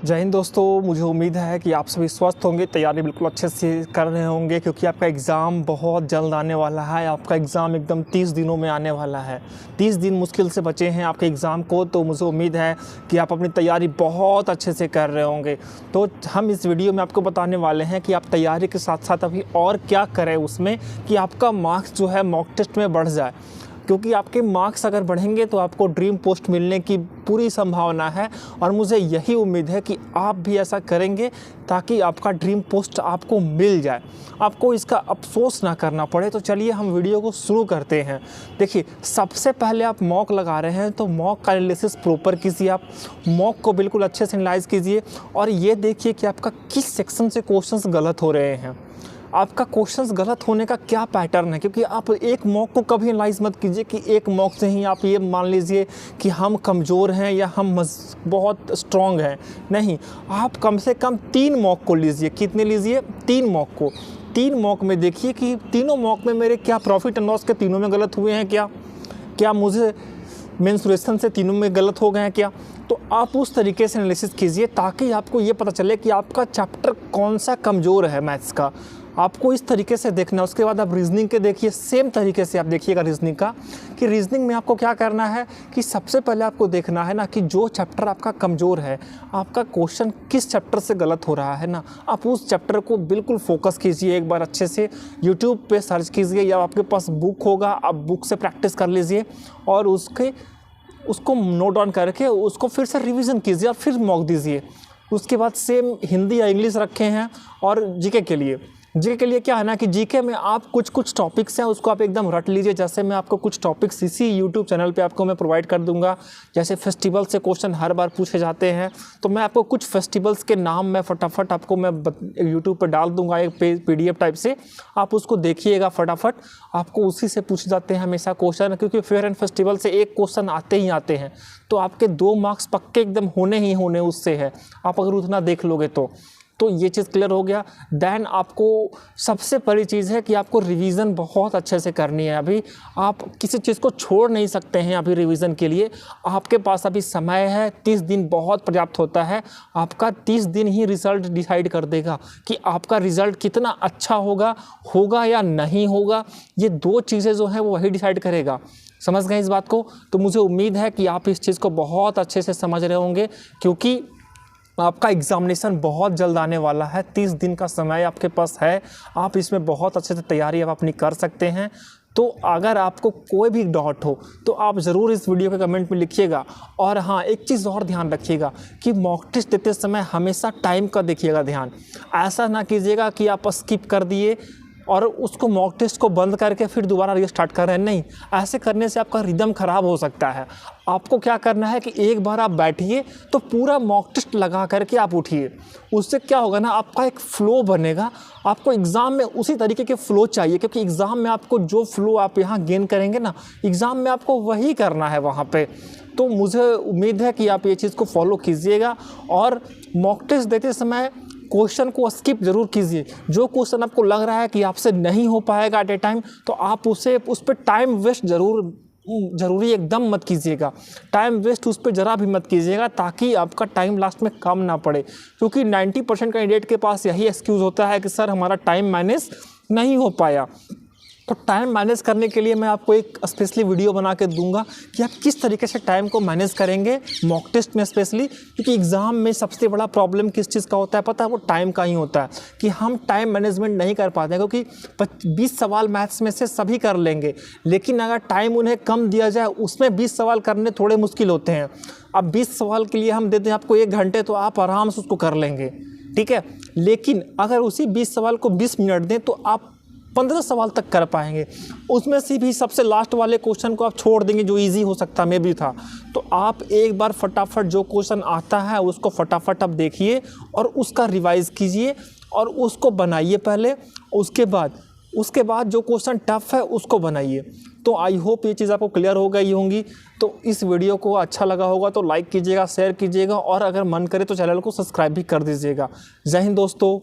जय हिंद दोस्तों, मुझे उम्मीद है कि आप सभी स्वस्थ होंगे, तैयारी बिल्कुल अच्छे से कर रहे होंगे क्योंकि आपका एग्ज़ाम बहुत जल्द आने वाला है। आपका एग्ज़ाम एकदम 30 दिनों में आने वाला है। 30 दिन मुश्किल से बचे हैं आपके एग्ज़ाम को, तो मुझे उम्मीद है कि आप अपनी तैयारी बहुत अच्छे से कर रहे होंगे। तो हम इस वीडियो में आपको बताने वाले हैं कि आप तैयारी के साथ साथ अभी और क्या करें उसमें कि आपका मार्क्स जो है मॉक टेस्ट में बढ़ जाए, क्योंकि आपके मार्क्स अगर बढ़ेंगे तो आपको ड्रीम पोस्ट मिलने की पूरी संभावना है। और मुझे यही उम्मीद है कि आप भी ऐसा करेंगे ताकि आपका ड्रीम पोस्ट आपको मिल जाए, आपको इसका अफसोस ना करना पड़े। तो चलिए हम वीडियो को शुरू करते हैं। देखिए, सबसे पहले आप मॉक लगा रहे हैं तो मॉक का एनालिसिस प्रॉपर कीजिए। आप मॉक को बिल्कुल अच्छे से एनालाइज कीजिए और ये देखिए कि आपका किस सेक्शन से क्वेश्चंस गलत हो रहे हैं, आपका क्वेश्चंस गलत होने का क्या पैटर्न है। क्योंकि आप एक मॉक को कभी एनालाइज मत कीजिए कि एक मॉक से ही आप ये मान लीजिए कि हम कमज़ोर हैं या हम बहुत स्ट्रॉन्ग हैं। नहीं, आप कम से कम 3 मॉक को लीजिए। कितने लीजिए? 3 मॉक को। 3 मॉक में देखिए कि तीनों मॉक में मेरे क्या प्रॉफिट एंड लॉस के तीनों में गलत हुए हैं, क्या मुझे मेंसुरेशन से तीनों में गलत हो गए हैं क्या। तो आप उस तरीके से एनालिसिस कीजिए ताकि आपको ये पता चले कि आपका चैप्टर कौन सा कमज़ोर है मैथ्स का। आपको इस तरीके से देखना है। उसके बाद आप रीजनिंग के देखिए, सेम तरीके से आप देखिएगा रीजनिंग का कि रीजनिंग में आपको क्या करना है कि सबसे पहले आपको देखना है ना कि जो चैप्टर आपका कमज़ोर है, आपका क्वेश्चन किस चैप्टर से गलत हो रहा है ना, आप उस चैप्टर को बिल्कुल फोकस कीजिए। एक बार अच्छे से यूट्यूब पे सर्च कीजिए या आपके पास बुक होगा, आप बुक से प्रैक्टिस कर लीजिए और उसको नोट डाउन करके उसको फिर से रिवीजन कीजिए और फिर मॉक दीजिए। उसके बाद सेम हिंदी या इंग्लिश रखे हैं। और जीके के लिए क्या है ना कि जीके में आप कुछ टॉपिक्स हैं उसको आप एकदम रट लीजिए। जैसे मैं आपको कुछ टॉपिक्स इसी यूट्यूब चैनल पे आपको मैं प्रोवाइड कर दूंगा। जैसे फेस्टिवल से क्वेश्चन हर बार पूछे जाते हैं, तो मैं आपको कुछ फेस्टिवल्स के नाम मैं फटाफट आपको मैं यूट्यूब पे डाल दूंगा एक PDF टाइप से। आप उसको देखिएगा फटाफट, आपको उसी से पूछे जाते हैं हमेशा क्वेश्चन। क्योंकि फेयर एंड फेस्टिवल से एक क्वेश्चन आते ही आते हैं, तो आपके 2 मार्क्स पक्के एकदम होने ही होने उससे है, आप अगर उतना देख लोगे तो ये चीज़ क्लियर हो गया। देन आपको सबसे बड़ी चीज़ है कि आपको रिवीजन बहुत अच्छे से करनी है। अभी आप किसी चीज़ को छोड़ नहीं सकते हैं। अभी रिवीजन के लिए आपके पास अभी समय है, 30 दिन बहुत पर्याप्त होता है। आपका 30 दिन ही रिज़ल्ट डिसाइड कर देगा कि आपका रिज़ल्ट कितना अच्छा होगा या नहीं होगा। ये 2 चीज़ें जो हैं वो वही डिसाइड करेगा। समझ गए इस बात को? तो मुझे उम्मीद है कि आप इस चीज़ को बहुत अच्छे से समझ रहे होंगे, क्योंकि आपका एग्ज़ामिनेशन बहुत जल्द आने वाला है। 30 दिन का समय आपके पास है, आप इसमें बहुत अच्छे से तैयारी आप अपनी कर सकते हैं। तो अगर आपको कोई भी डाउट हो तो आप ज़रूर इस वीडियो के कमेंट में लिखिएगा। और हाँ, एक चीज़ और ध्यान रखिएगा कि मॉक टेस्ट देते समय हमेशा टाइम का देखिएगा ध्यान। ऐसा ना कीजिएगा कि आप स्किप कर दिए और उसको मॉक टेस्ट को बंद करके फिर दोबारा रीस्टार्ट कर रहे हैं। नहीं, ऐसे करने से आपका रिदम ख़राब हो सकता है। आपको क्या करना है कि एक बार आप बैठिए तो पूरा मॉक टेस्ट लगा करके आप उठिए। उससे क्या होगा ना, आपका एक फ़्लो बनेगा। आपको एग्ज़ाम में उसी तरीके के फ़्लो चाहिए, क्योंकि एग्ज़ाम में आपको जो फ़्लो आप यहाँ गेन करेंगे ना, एग्ज़ाम में आपको वही करना है वहाँ पे। तो मुझे उम्मीद है कि आप ये चीज़ को फॉलो कीजिएगा और मॉक टेस्ट देते समय क्वेश्चन को स्किप जरूर कीजिए। जो क्वेश्चन आपको लग रहा है कि आपसे नहीं हो पाएगा एट ए टाइम, तो आप उस पर टाइम वेस्ट ज़रूरी एकदम मत कीजिएगा। टाइम वेस्ट उस पर ज़रा भी मत कीजिएगा, ताकि आपका टाइम लास्ट में कम ना पड़े। क्योंकि 90% कैंडिडेट के पास यही एक्सक्यूज़ होता है कि सर हमारा टाइम मैनेज नहीं हो पाया। तो टाइम मैनेज करने के लिए मैं आपको एक स्पेशली वीडियो बना के दूंगा कि आप किस तरीके से टाइम को मैनेज करेंगे मॉक टेस्ट में स्पेशली। क्योंकि एग्ज़ाम में सबसे बड़ा प्रॉब्लम किस चीज़ का होता है पता है? वो टाइम का ही होता है कि हम टाइम मैनेजमेंट नहीं कर पाते हैं। क्योंकि 20 सवाल मैथ्स में से सभी कर लेंगे, लेकिन अगर टाइम उन्हें कम दिया जाए उसमें 20 सवाल करने थोड़े मुश्किल होते हैं। अब 20 सवाल के लिए हम देते हैं आपको 1 घंटे, तो आप आराम से उसको कर लेंगे, ठीक है। लेकिन अगर उसी 20 सवाल को 20 मिनट दें तो आप 15 सवाल तक कर पाएंगे। उसमें से भी सबसे लास्ट वाले क्वेश्चन को आप छोड़ देंगे जो इजी हो सकता में भी था। तो आप एक बार फटाफट जो क्वेश्चन आता है उसको फटाफट आप देखिए और उसका रिवाइज कीजिए और उसको बनाइए पहले। उसके बाद जो क्वेश्चन टफ है उसको बनाइए। तो आई होप ये चीज़ आपको क्लियर हो गई होंगी। तो इस वीडियो को अच्छा लगा होगा तो लाइक कीजिएगा, शेयर कीजिएगा और अगर मन करे तो चैनल को सब्सक्राइब भी कर दीजिएगा। जय हिंद दोस्तों।